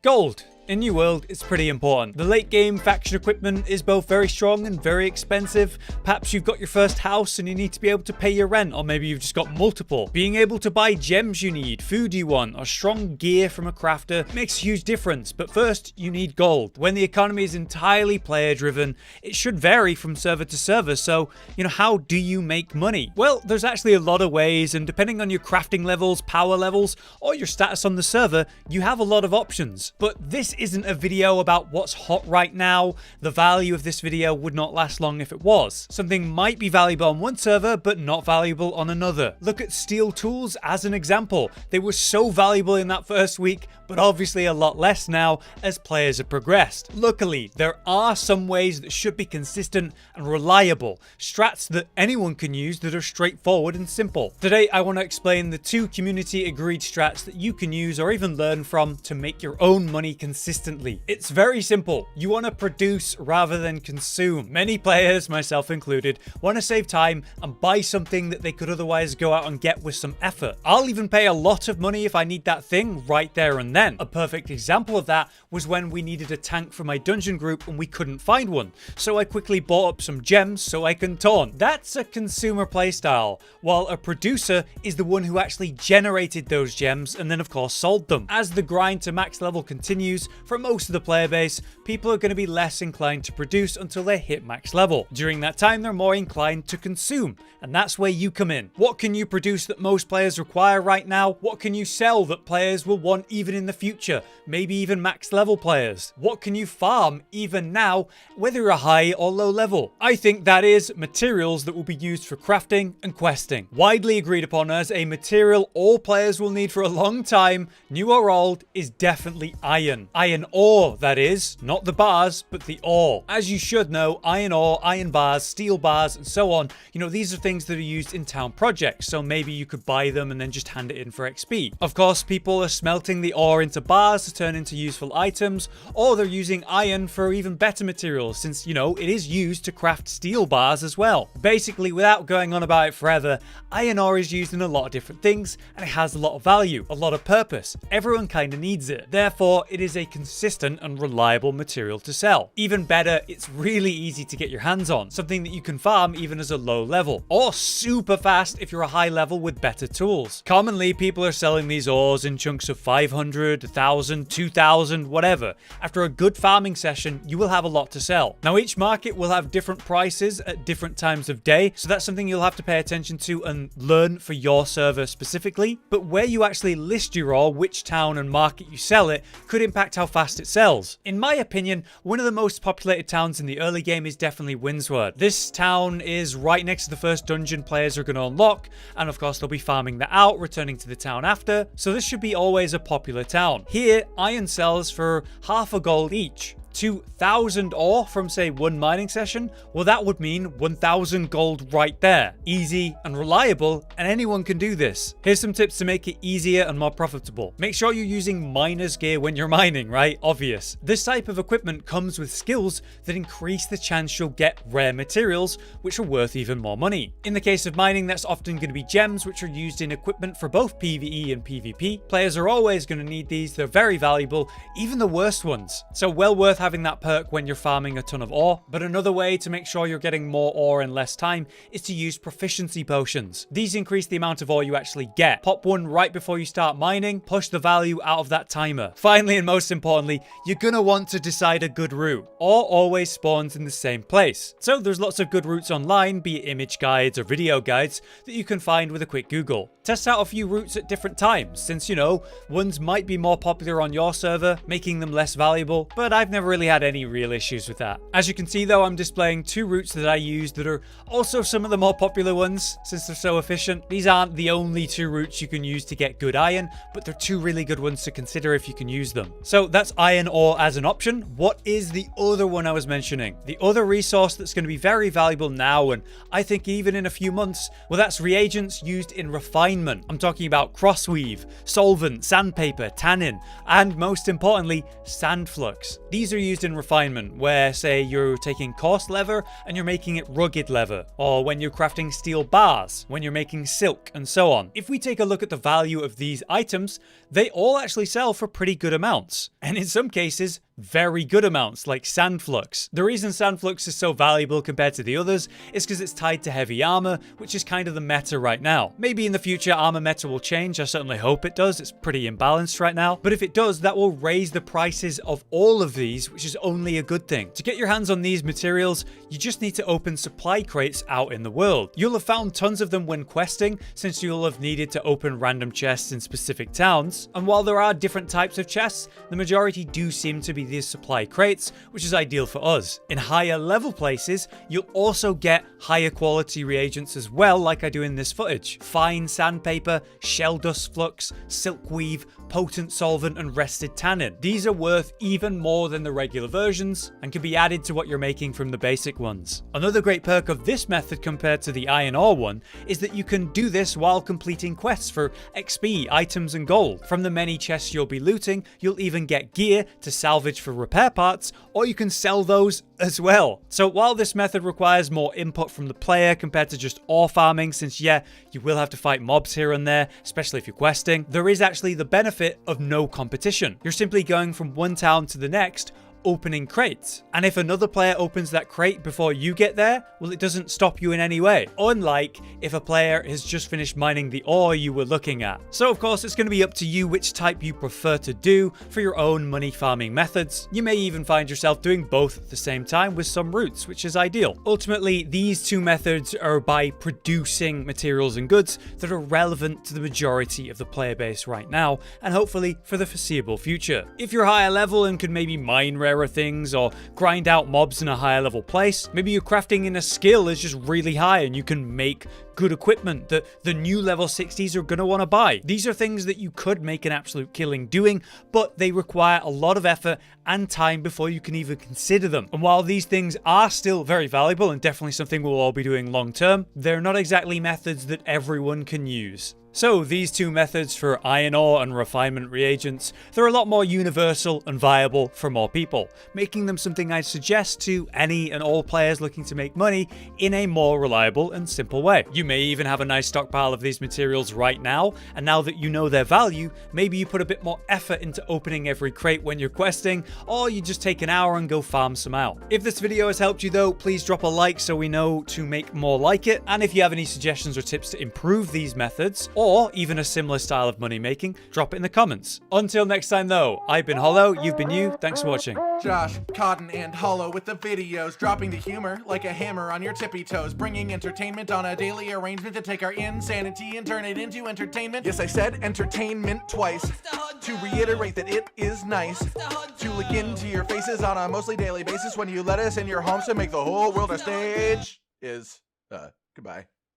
Gold. In New World, it's pretty important. The late game faction equipment is both very strong and very expensive. Perhaps you've got your first house and you need to be able to pay your rent, or maybe you've just got multiple. Being able to buy gems you need, food you want, or strong gear from a crafter makes a huge difference. But first, you need gold. When the economy is entirely player driven, it should vary from server to server. So, how do you make money? Well, there's actually a lot of ways, and depending on your crafting levels, power levels, or your status on the server, you have a lot of options. But this isn't a video about what's hot right now. The value of this video would not last long if it was. Something might be valuable on one server, but not valuable on another. Look at steel tools as an example. They were so valuable in that first week, but obviously a lot less now as players have progressed. Luckily, there are some ways that should be consistent and reliable. Strats that anyone can use that are straightforward and simple. Today, I want to explain the 2 community agreed strats that you can use or even learn from to make your own money consistently. It's very simple. You want to produce rather than consume. Many players, myself included, want to save time and buy something that they could otherwise go out and get with some effort. I'll even pay a lot of money if I need that thing right there and then. A perfect example of that was when we needed a tank for my dungeon group and we couldn't find one. So I quickly bought up some gems so I can taunt. That's a consumer playstyle, while a producer is the one who actually generated those gems and then of course sold them. As the grind to max level continues, for most of the player base, people are going to be less inclined to produce until they hit max level. During that time, they're more inclined to consume, and that's where you come in. What can you produce that most players require right now? What can you sell that players will want even in the future? Maybe even max level players. What can you farm even now, whether you're a high or low level? I think that is materials that will be used for crafting and questing. Widely agreed upon as a material all players will need for a long time, new or old, is definitely iron. Iron ore, that is, not the bars, but the ore. As you should know, iron ore, iron bars, steel bars, and so on, these are things that are used in town projects, so maybe you could buy them and then just hand it in for XP. Of course, people are smelting the ore into bars to turn into useful items, or they're using iron for even better materials, since, it is used to craft steel bars as well. Basically, without going on about it forever, iron ore is used in a lot of different things, and it has a lot of value, a lot of purpose. Everyone kind of needs it. Therefore, it is a consistent and reliable material to sell. Even better, it's really easy to get your hands on, something that you can farm even as a low level, or super fast if you're a high level with better tools. Commonly, people are selling these ores in chunks of 500, 1,000, 2,000, whatever. After a good farming session, you will have a lot to sell. Now, each market will have different prices at different times of day, so that's something you'll have to pay attention to and learn for your server specifically. But where you actually list your ore, which town and market you sell it, could impact how fast it sells. In my opinion, one of the most populated towns in the early game is definitely Windsward. This town is right next to the first dungeon players are going to unlock, and of course they'll be farming that out, returning to the town after, so this should be always a popular town. Here, iron sells for half a gold each. 2,000 ore from, say, one mining session, well, that would mean 1,000 gold right there. Easy and reliable, and anyone can do this. Here's some tips to make it easier and more profitable. Make sure you're using miner's gear when you're mining, right? Obvious. This type of equipment comes with skills that increase the chance you'll get rare materials, which are worth even more money. In the case of mining, that's often going to be gems, which are used in equipment for both PvE and PvP. Players are always going to need these. They're very valuable, even the worst ones. So well worth having that perk when you're farming a ton of ore. But another way to make sure you're getting more ore in less time is to use proficiency potions. These increase the amount of ore you actually get. Pop one right before you start mining, push the value out of that timer. Finally, and most importantly, you're gonna want to decide a good route. Ore always spawns in the same place. So there's lots of good routes online, be it image guides or video guides, that you can find with a quick Google. Test out a few routes at different times, since, ones might be more popular on your server, making them less valuable, but I've never really had any real issues with that. As you can see though, I'm displaying 2 routes that I use that are also some of the more popular ones, since they're so efficient. These aren't the only 2 routes you can use to get good iron, but they're 2 really good ones to consider if you can use them. So that's iron ore as an option. What is the other one I was mentioning? The other resource that's going to be very valuable now, and I think even in a few months, well, that's reagents used in refinement. I'm talking about crossweave, solvent, sandpaper, tannin, and most importantly, sand flux. These are are used in refinement, where say you're taking coarse leather and you're making it rugged leather, or when you're crafting steel bars, when you're making silk, and so on. If we take a look at the value of these items, they all actually sell for pretty good amounts, and in some cases, very good amounts, like Sandflux. The reason Sandflux is so valuable compared to the others is because it's tied to heavy armor, which is kind of the meta right now. Maybe in the future armor meta will change, I certainly hope it does, it's pretty imbalanced right now, but if it does, that will raise the prices of all of these, which is only a good thing. To get your hands on these materials, you just need to open supply crates out in the world. You'll have found tons of them when questing, since you'll have needed to open random chests in specific towns, and while there are different types of chests, the majority do seem to be these supply crates, which is ideal for us. In higher level places, you'll also get higher quality reagents as well, like I do in this footage. Fine sandpaper, shell dust flux, silk weave, potent solvent, and rested tannin. These are worth even more than the regular versions and can be added to what you're making from the basic ones. Another great perk of this method compared to the iron ore one is that you can do this while completing quests for XP, items, and gold. From the many chests you'll be looting, you'll even get gear to salvage for repair parts, or you can sell those as well. So while this method requires more input from the player compared to just ore farming, since yeah, you will have to fight mobs here and there, especially if you're questing, there is actually the benefit of no competition. You're simply going from one town to the next, opening crates. And if another player opens that crate before you get there, well, it doesn't stop you in any way. Unlike if a player has just finished mining the ore you were looking at. So of course, it's going to be up to you which type you prefer to do for your own money farming methods. You may even find yourself doing both at the same time with some routes, which is ideal. Ultimately, these two methods are by producing materials and goods that are relevant to the majority of the player base right now, and hopefully for the foreseeable future. If you're higher level and can maybe mine rarer things or grind out mobs in a higher level place, maybe your crafting in a skill is just really high and you can make good equipment that the new level 60s are going to want to buy. These are things that you could make an absolute killing doing, but they require a lot of effort and time before you can even consider them. And while these things are still very valuable and definitely something we'll all be doing long term, they're not exactly methods that everyone can use. So these two methods for iron ore and refinement reagents, they're a lot more universal and viable for more people, making them something I'd suggest to any and all players looking to make money in a more reliable and simple way. You may even have a nice stockpile of these materials right now, and now that you know their value, maybe you put a bit more effort into opening every crate when you're questing, or you just take an hour and go farm some out. If this video has helped you though, please drop a like so we know to make more like it, and if you have any suggestions or tips to improve these methods, or even a similar style of money making, drop it in the comments. Until next time though, I've been Hollow, you've been you, thanks for watching. Josh, Cotton, and Hollow with the videos, dropping the humor like a hammer on your tippy toes, bringing entertainment on a daily arrangement to take our insanity and turn it into entertainment. Yes, I said entertainment twice, to reiterate that it is nice to look into your faces on a mostly daily basis when you let us in your homes to make the whole world a stage. Goodbye.